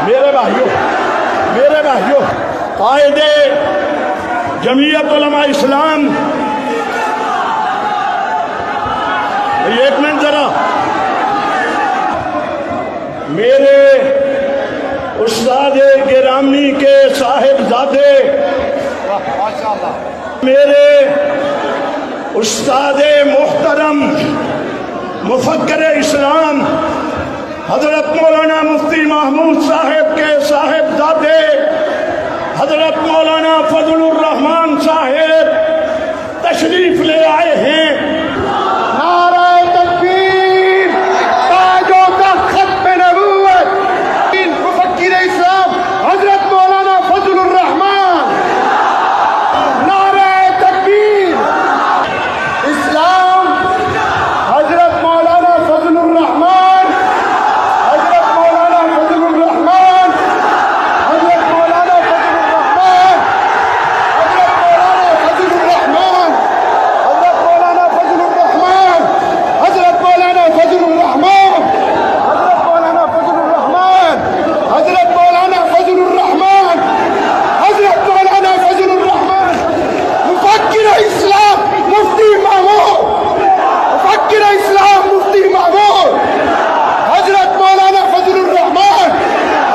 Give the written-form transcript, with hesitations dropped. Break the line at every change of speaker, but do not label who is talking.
मेरे भाइयों, कायदे जमीयत उलमा इस्लाम, एक मिनट जरा, मेरे उस्ताद गिरामी के साहिबजादे, मेरे उस्ताद मुहतरम मुफक्कर इस्लाम हजरत मौलाना मुफ्ती महमूद साहब के साहिबजादे हजरत मौलाना फजलुर रहमान साहब तशरीफ ले आए हैं।